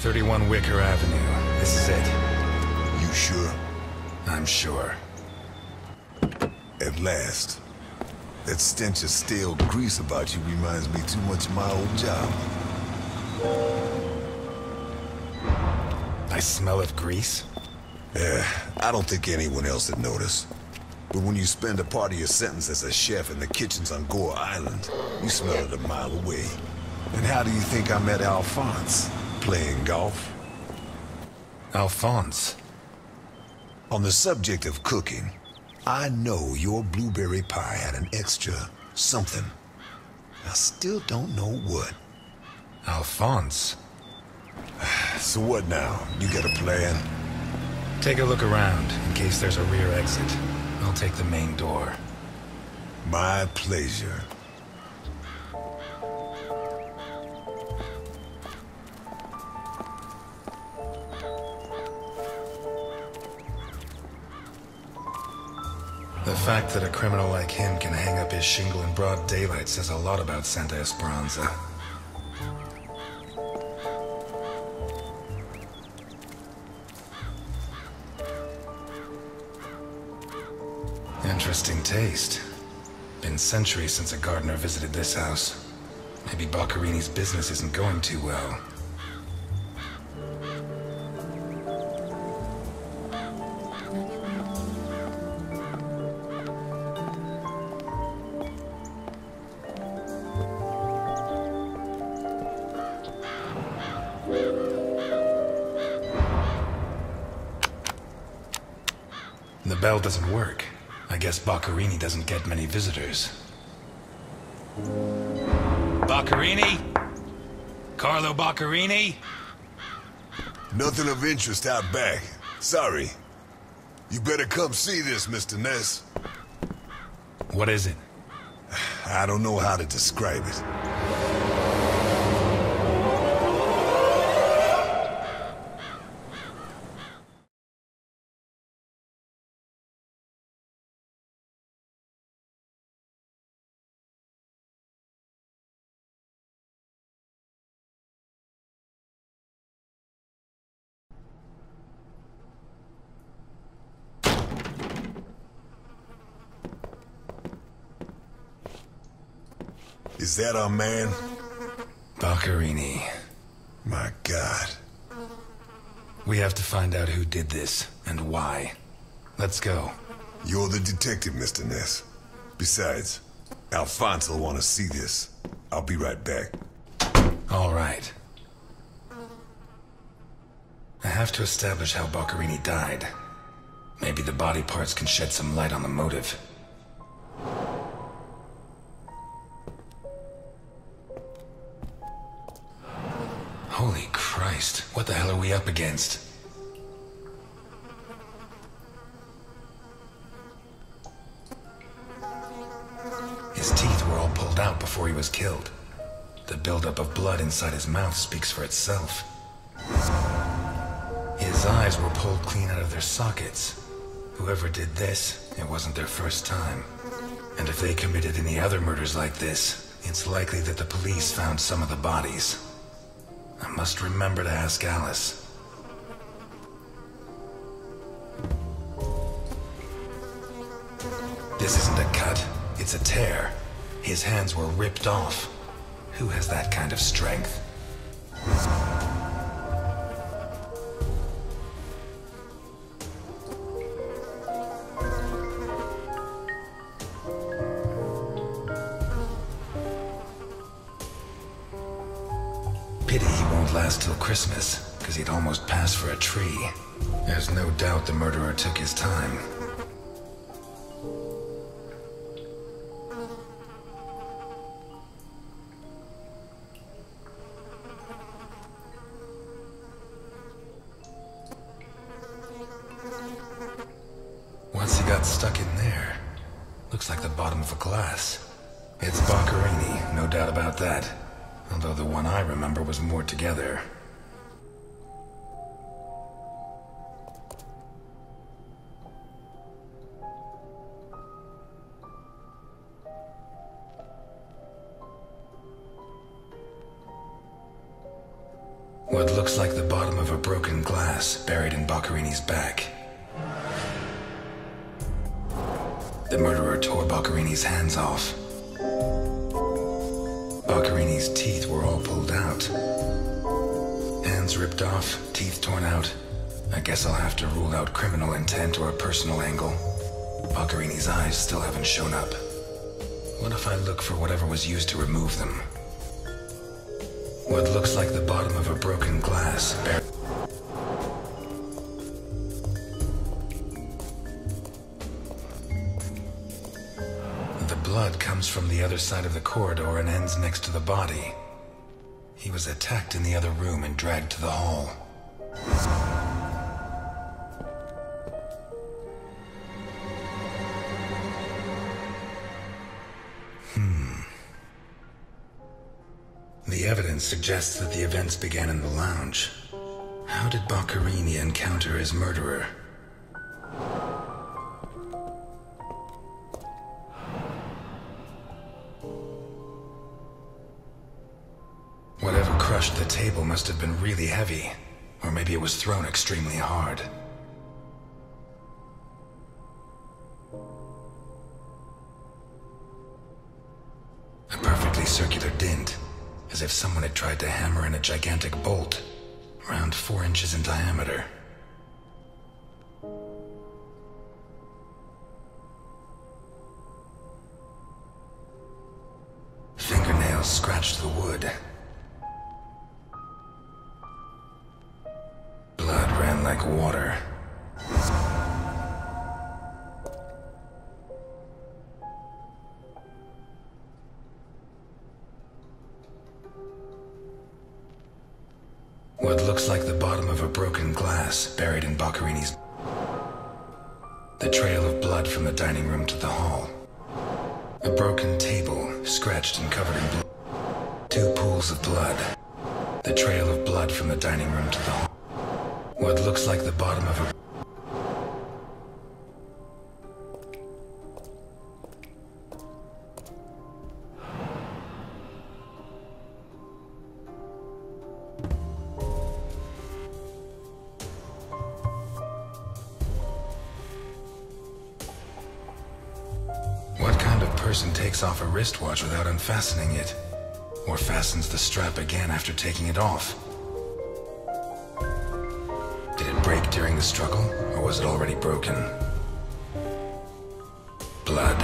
31 Wicker Avenue. This is it. You sure? I'm sure. At last. That stench of stale grease about you reminds me too much of my old job. I smell of grease? Yeah, I don't think anyone else would notice. But when you spend a part of your sentence as a chef in the kitchens on Gore Island, you smell it a mile away. And how do you think I met Alphonse? Playing golf? Alphonse? On the subject of cooking, I know your blueberry pie had an extra something. I still don't know what. Alphonse? So what now? You got a plan? Take a look around, in case there's a rear exit. I'll take the main door. My pleasure. The fact that a criminal like him can hang up his shingle in broad daylight says a lot about Santa Esperanza. Interesting taste. Been centuries since a gardener visited this house. Maybe Boccarini's business isn't going too well. The bell doesn't work. I guess Boccarini doesn't get many visitors. Boccarini? Carlo Boccarini? Nothing of interest out back. Sorry. You better come see this, Mr. Ness. What is it? I don't know how to describe it. Is that our man? Boccarini. My God. We have to find out who did this, and why. Let's go. You're the detective, Mr. Ness. Besides, Alphonse will want to see this. I'll be right back. All right. I have to establish how Boccarini died. Maybe the body parts can shed some light on the motive. Holy Christ, what the hell are we up against? His teeth were all pulled out before he was killed. The buildup of blood inside his mouth speaks for itself. His eyes were pulled clean out of their sockets. Whoever did this, it wasn't their first time. And if they committed any other murders like this, it's likely that the police found some of the bodies. I must remember to ask Alice. This isn't a cut, it's a tear. His hands were ripped off. Who has that kind of strength? Pity he won't last till Christmas, because he'd almost pass for a tree. There's no doubt the murderer took his time. Once he got stuck in there, looks like the bottom of a glass. It's Boccarini, no doubt about that. Although the one I remember was more together. What looks like the bottom of a broken glass buried in Boccarini's back. The murderer tore Boccarini's hands off. Boccarini's teeth were all pulled out. Hands ripped off, teeth torn out. I guess I'll have to rule out criminal intent or a personal angle. Boccarini's eyes still haven't shown up. What if I look for whatever was used to remove them? What looks like the bottom of a broken glass buried. The blood comes from the other side of the corridor and ends next to the body. He was attacked in the other room and dragged to the hall. The evidence suggests that the events began in the lounge. How did Boccarini encounter his murderer? Whatever crushed the table must have been really heavy, or maybe it was thrown extremely hard. A perfectly circular dint, as if someone had tried to hammer in a gigantic bolt, around 4 inches in diameter. Fingernails scratched the wood. Blood ran like water. What looks like the bottom of a broken glass buried in Boccarini's. The trail of blood from the dining room to the hall. A broken table, scratched and covered in blood. 2 pools of blood. The trail of blood from the dining room to the hall. What looks like the bottom of a. What kind of person takes off a wristwatch without unfastening it? Or fastens the strap again after taking it off? Did it break during the struggle, or was it already broken? Blood.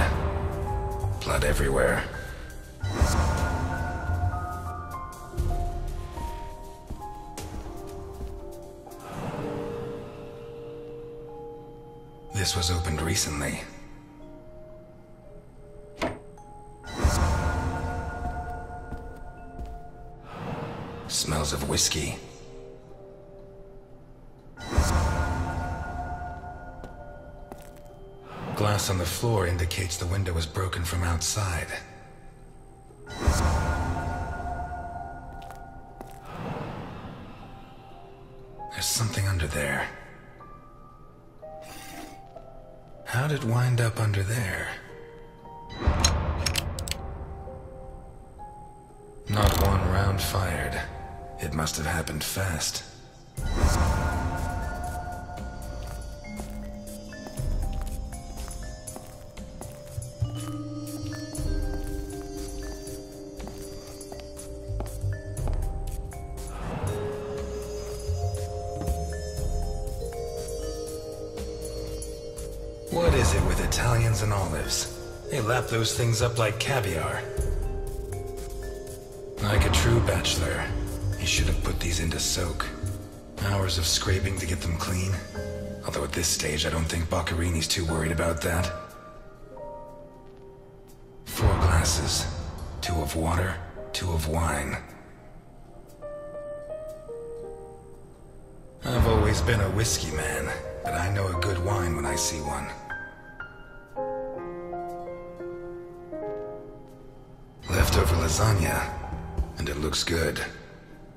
Blood everywhere. This was opened recently. Smells of whiskey. Glass on the floor indicates the window was broken from outside. There's something under there. How'd it wind up under there? Not one round fired. It must have happened fast. What is it with Italians and olives? They lap those things up like caviar. Like a true bachelor, he should have put these into soak. Hours of scraping to get them clean. Although at this stage, I don't think Boccarini's too worried about that. 4 glasses. 2 of water, 2 of wine. I've always been a whiskey man, but I know a good wine when I see one. Leftover lasagna. And it looks good.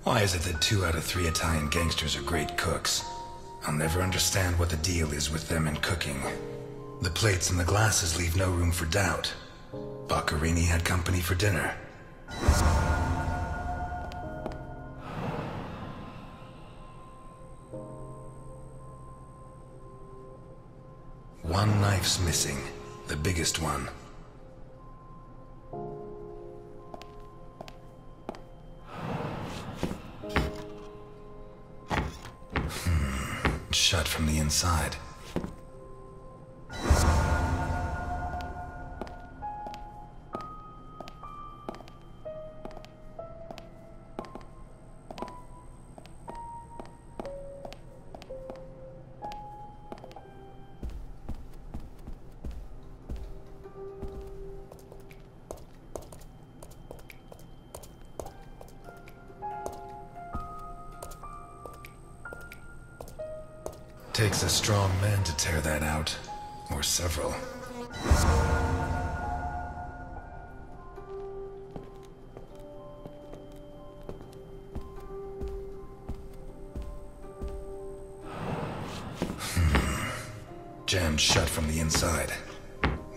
Why is it that 2 out of 3 Italian gangsters are great cooks? I'll never understand what the deal is with them and cooking. The plates and the glasses leave no room for doubt. Boccarini had company for dinner. one knife's missing. The biggest one. Shut from the inside. Takes a strong man to tear that out. Or several. Jammed shut from the inside.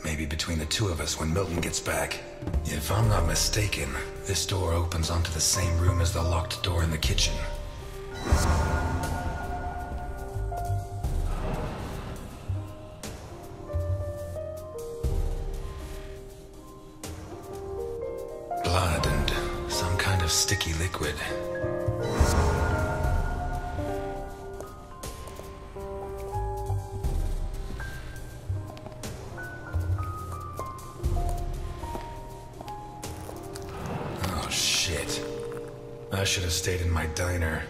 Maybe between the two of us when Milton gets back. If I'm not mistaken, this door opens onto the same room as the locked door in the kitchen. Blood and some kind of sticky liquid. Oh shit. I should have stayed in my diner.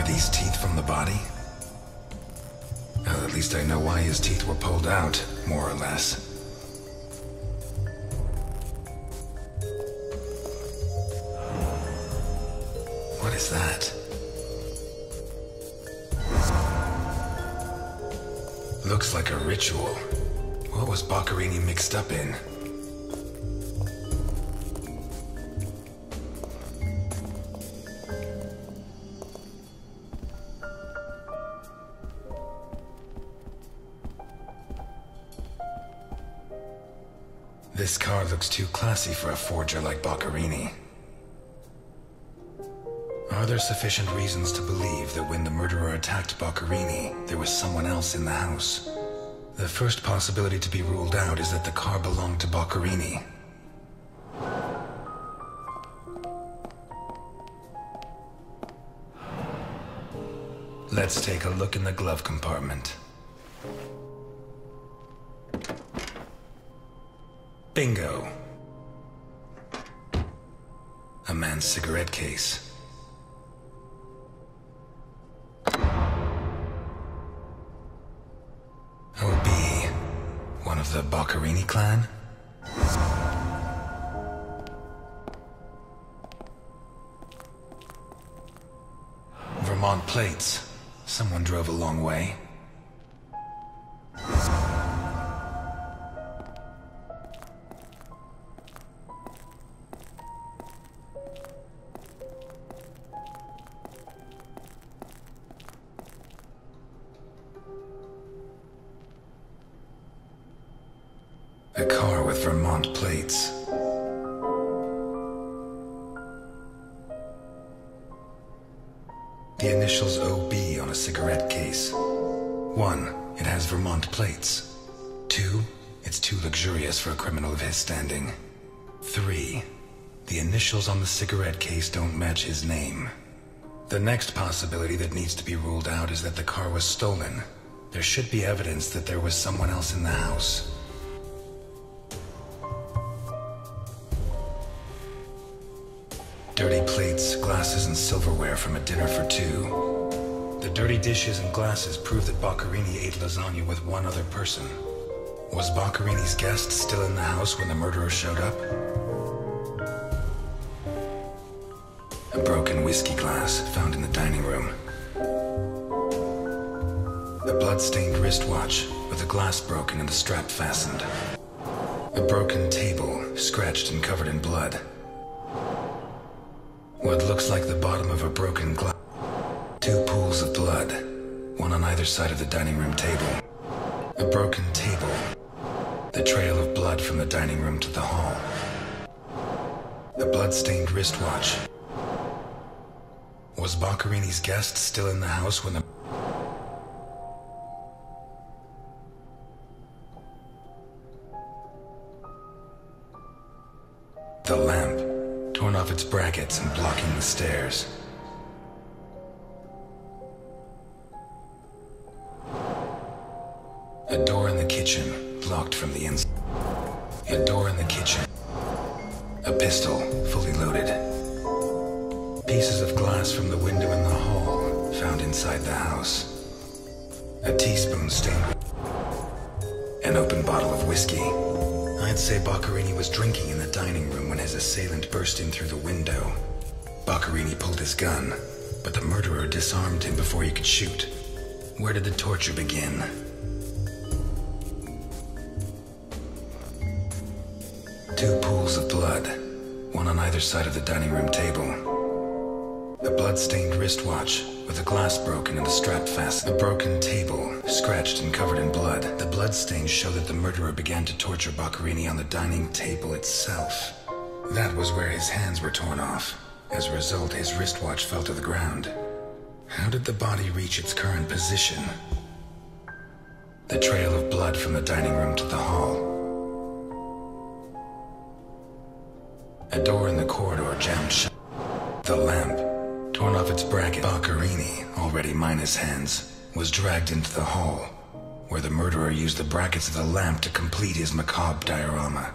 These teeth from the body? Well, at least I know why his teeth were pulled out, more or less. What is that? Looks like a ritual. What was Boccherini mixed up in? This car looks too classy for a forger like Boccherini. Are there sufficient reasons to believe that when the murderer attacked Boccherini, there was someone else in the house? The first possibility to be ruled out is that the car belonged to Boccherini. Let's take a look in the glove compartment. Bingo. A man's cigarette case. OB. One of the Boccherini clan? Vermont plates. Someone drove a long way. A car with Vermont plates. The initials OB on a cigarette case. 1. It has Vermont plates. 2. It's too luxurious for a criminal of his standing. 3. The initials on the cigarette case don't match his name. The next possibility that needs to be ruled out is that the car was stolen. There should be evidence that there was someone else in the house. Dirty plates, glasses, and silverware from a dinner for two. The dirty dishes and glasses prove that Boccherini ate lasagna with one other person. Was Boccarini's guest still in the house when the murderer showed up? A broken whiskey glass found in the dining room. A blood-stained wristwatch with the glass broken and the strap fastened. A broken table, scratched and covered in blood. What looks like the bottom of a broken glass. 2 pools of blood, one on either side of the dining room table. A broken table. The trail of blood from the dining room to the hall. A blood-stained wristwatch. Was Boccarini's guest still in the house when the lamp, torn off its brackets and blocking the stairs. A door in the kitchen, blocked from the inside. A door in the kitchen. A pistol, fully loaded. Pieces of glass from the window in the hall, found inside the house. A teaspoon stained with an open bottle of whiskey. I'd say Boccarini was drinking in the dining room when his assailant burst in through the window. Boccarini pulled his gun, but the murderer disarmed him before he could shoot. Where did the torture begin? Two pools of blood, one on either side of the dining room table. A blood-stained wristwatch with the glass broken and the strap fastened. A broken table, scratched and covered in blood. The bloodstains show that the murderer began to torture Boccarini on the dining table itself. That was where his hands were torn off. As a result, his wristwatch fell to the ground. How did the body reach its current position? The trail of blood from the dining room to the hall. A door in the corridor jammed shut. The lamp, torn off its bracket. Boccarini, already minus hands, was dragged into the hall, where the murderer used the brackets of the lamp to complete his macabre diorama.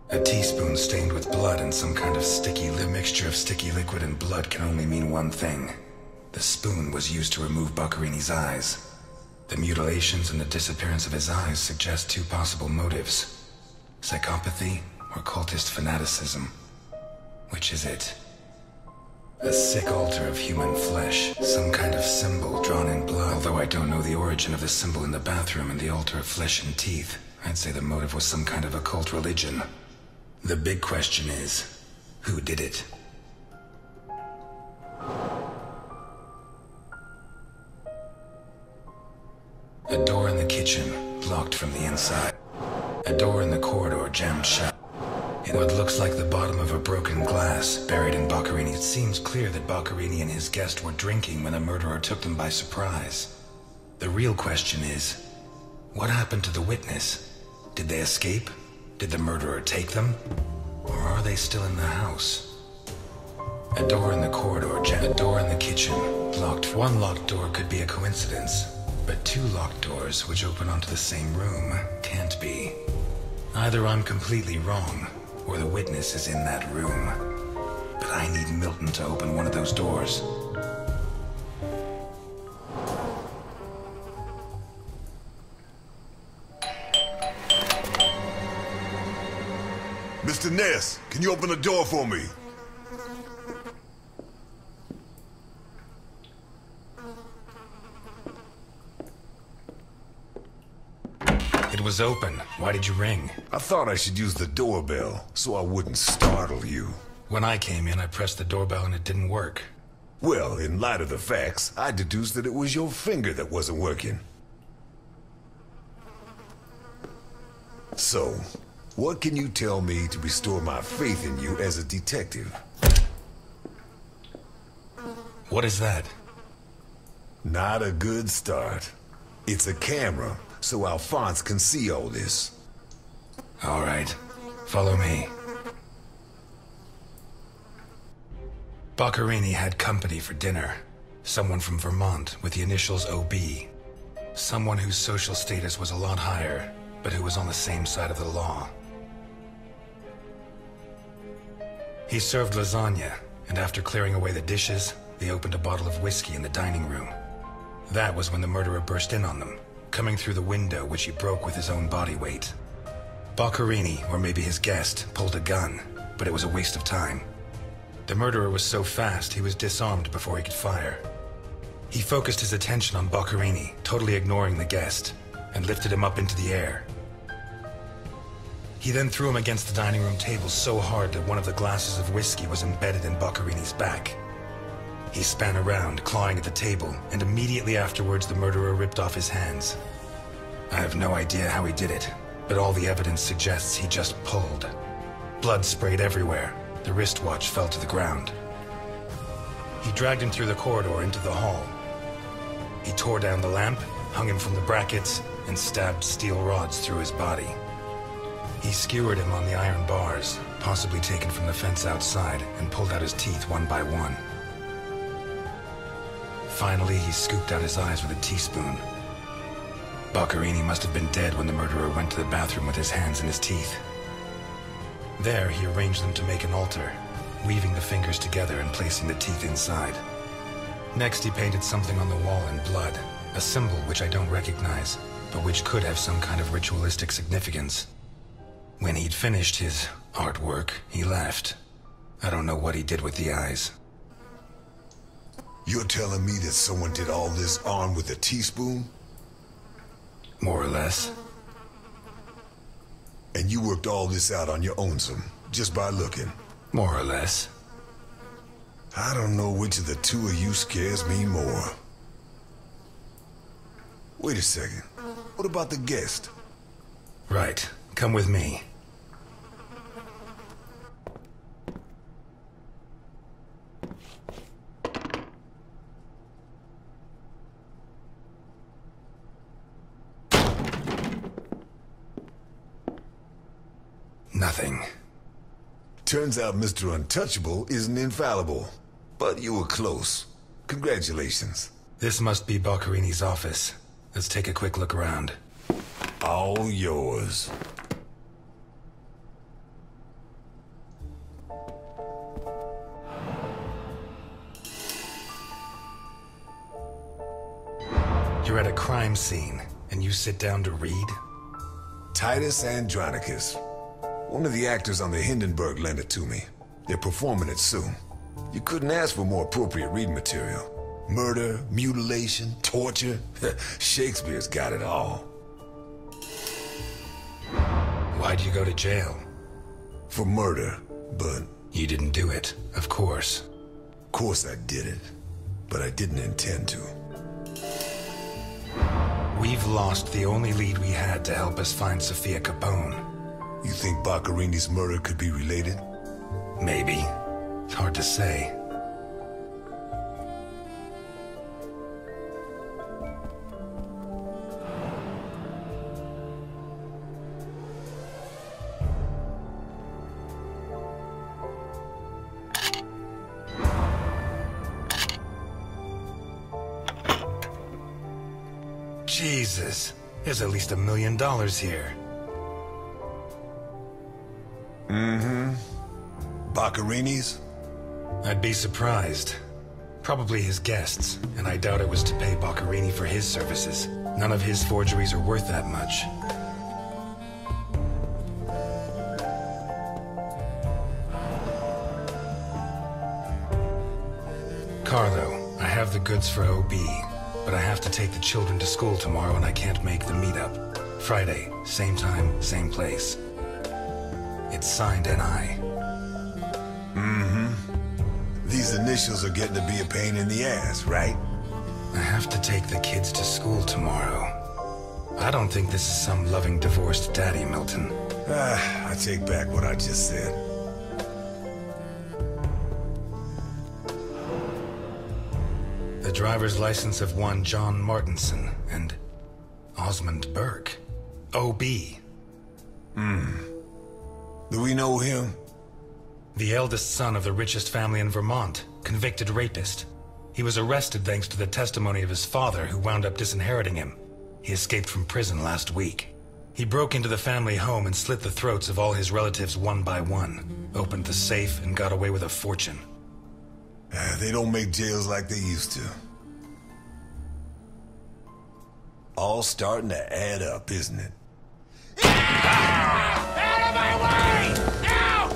A teaspoon stained with blood and some kind of the mixture of sticky liquid and blood can only mean one thing. The spoon was used to remove Boccarini's eyes. The mutilations and the disappearance of his eyes suggest 2 possible motives: psychopathy or cultist fanaticism. Which is it? A sick altar of human flesh, some kind of symbol drawn in blood. Although I don't know the origin of the symbol in the bathroom and the altar of flesh and teeth, I'd say the motive was some kind of occult religion. The big question is, who did it? A door in the kitchen, blocked from the inside. A door in the corridor jammed shut. In what looks like the bottom of a broken glass, buried in Boccarini. It seems clear that Boccarini and his guest were drinking when the murderer took them by surprise. The real question is, what happened to the witness? Did they escape? Did the murderer take them? Or are they still in the house? A door in the corridor jammed. A door in the kitchen, blocked. One locked door could be a coincidence. But 2 locked doors, which open onto the same room, can't be. Either I'm completely wrong, or the witness is in that room. But I need Milton to open one of those doors. Mr. Ness, can you open the door for me? It was open. Why did you ring? I thought I should use the doorbell, so I wouldn't startle you. When I came in, I pressed the doorbell and it didn't work. Well, in light of the facts, I deduced that it was your finger that wasn't working. So, what can you tell me to restore my faith in you as a detective? What is that? Not a good start. It's a camera, so Alphonse can see all this. All right. Follow me. Boccarini had company for dinner. Someone from Vermont with the initials OB. Someone whose social status was a lot higher, but who was on the same side of the law. He served lasagna, and after clearing away the dishes, they opened a bottle of whiskey in the dining room. That was when the murderer burst in on them, coming through the window which he broke with his own body weight. Boccherini, or maybe his guest, pulled a gun, but it was a waste of time. The murderer was so fast he was disarmed before he could fire. He focused his attention on Boccherini, totally ignoring the guest, and lifted him up into the air. He then threw him against the dining room table so hard that one of the glasses of whiskey was embedded in Boccherini's back. He span around, clawing at the table, and immediately afterwards the murderer ripped off his hands. I have no idea how he did it, but all the evidence suggests he just pulled. Blood sprayed everywhere. The wristwatch fell to the ground. He dragged him through the corridor into the hall. He tore down the lamp, hung him from the brackets, and stabbed steel rods through his body. He skewered him on the iron bars, possibly taken from the fence outside, and pulled out his teeth one by one. Finally, he scooped out his eyes with a teaspoon. Boccherini must have been dead when the murderer went to the bathroom with his hands in his teeth. There, he arranged them to make an altar, weaving the fingers together and placing the teeth inside. Next, he painted something on the wall in blood, a symbol which I don't recognize, but which could have some kind of ritualistic significance. When he'd finished his artwork, he left. I don't know what he did with the eyes. You're telling me that someone did all this armed with a teaspoon? More or less. And you worked all this out on your own-some, just by looking? More or less. I don't know which of the two of you scares me more. Wait a second. What about the guest? Right. Come with me. Nothing. Turns out Mr. Untouchable isn't infallible. But you were close. Congratulations. This must be Boccherini's office. Let's take a quick look around. All yours. You're at a crime scene, and you sit down to read? Titus Andronicus. One of the actors on the Hindenburg lent it to me. They're performing it soon. You couldn't ask for more appropriate reading material. Murder, mutilation, torture. Shakespeare's got it all. Why'd you go to jail? For murder, but... You didn't do it, of course. Of course I did it. But I didn't intend to. We've lost the only lead we had to help us find Sophia Capone. You think Boccherini's murder could be related? Maybe. It's hard to say. Jesus, there's at least $1 million here. Mm-hmm. Boccherini's? I'd be surprised. Probably his guests, and I doubt it was to pay Boccherini for his services. None of his forgeries are worth that much. Carlo, I have the goods for OB, but I have to take the children to school tomorrow and I can't make the meetup. Friday, same time, same place. It's signed NI. Mm-hmm. These initials are getting to be a pain in the ass, right? I have to take the kids to school tomorrow. I don't think this is some loving divorced daddy, Milton. I take back what I just said. The driver's license of one John Martinson and Osmond Burke. OB. Do we know him? The eldest son of the richest family in Vermont, convicted rapist. He was arrested thanks to the testimony of his father, who wound up disinheriting him. He escaped from prison last week. He broke into the family home and slit the throats of all his relatives one by one, opened the safe, and got away with a fortune. They don't make jails like they used to. All starting to add up, isn't it? Out of my way! Ow!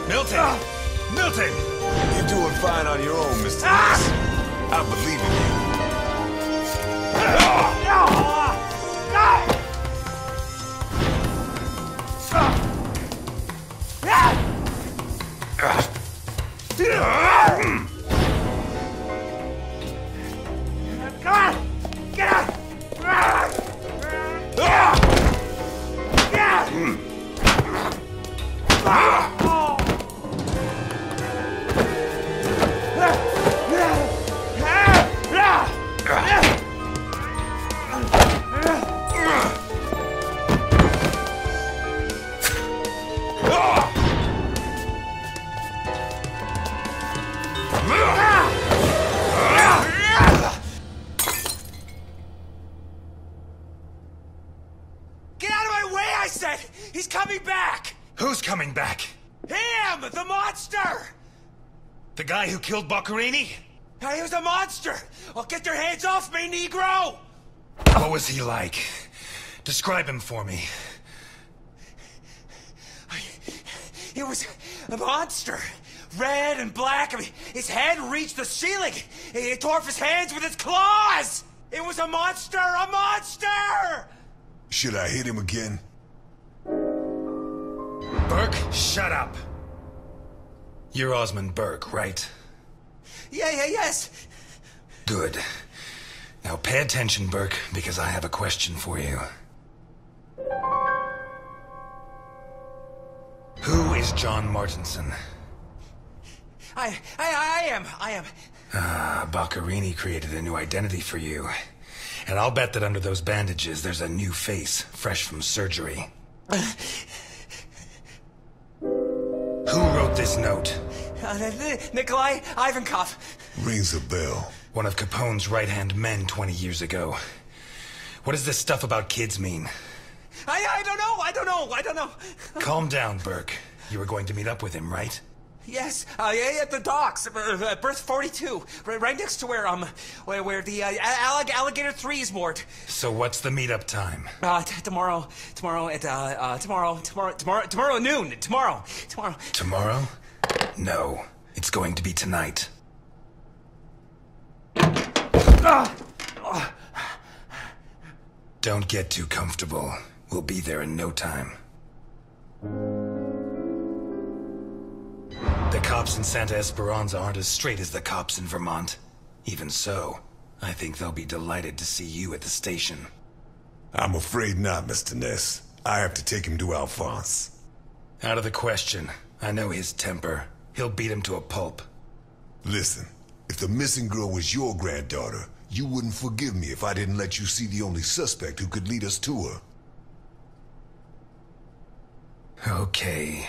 Milton! Milton! You're doing fine on your own, Mr. Ness. I believe in you. Come on! Get out! Get out of my way, I said! He's coming back! Who's coming back? Him! The monster! The guy who killed Boccherini? He was a monster! Oh, get your hands off me, Negro! What was he like? Describe him for me. He was a monster. Red and black. I mean, his head reached the ceiling. He tore off his hands with his claws! It was a monster! A monster! Should I hit him again? Burke, shut up. You're Osmond Burke, right? Yes. Good. Now pay attention, Burke, because I have a question for you. Who is John Martinson? I am. Boccherini created a new identity for you. And I'll bet that under those bandages, there's a new face, fresh from surgery. Who wrote this note? Nikolai Ivankov. Rings a bell. One of Capone's right-hand men 20 years ago. What does this stuff about kids mean? I don't know. Calm down, Burke. You were going to meet up with him, right? Yes, at the docks, berth 42, right next to where the Alligator 3 is moored. So what's the meetup time? Tomorrow at noon. Tomorrow. Tomorrow? No, it's going to be tonight. Don't get too comfortable. We'll be there in no time. The cops in Santa Esperanza aren't as straight as the cops in Vermont. Even so, I think they'll be delighted to see you at the station. I'm afraid not, Mr. Ness. I have to take him to Alphonse. Out of the question. I know his temper. He'll beat him to a pulp. Listen, if the missing girl was your granddaughter, you wouldn't forgive me if I didn't let you see the only suspect who could lead us to her. Okay.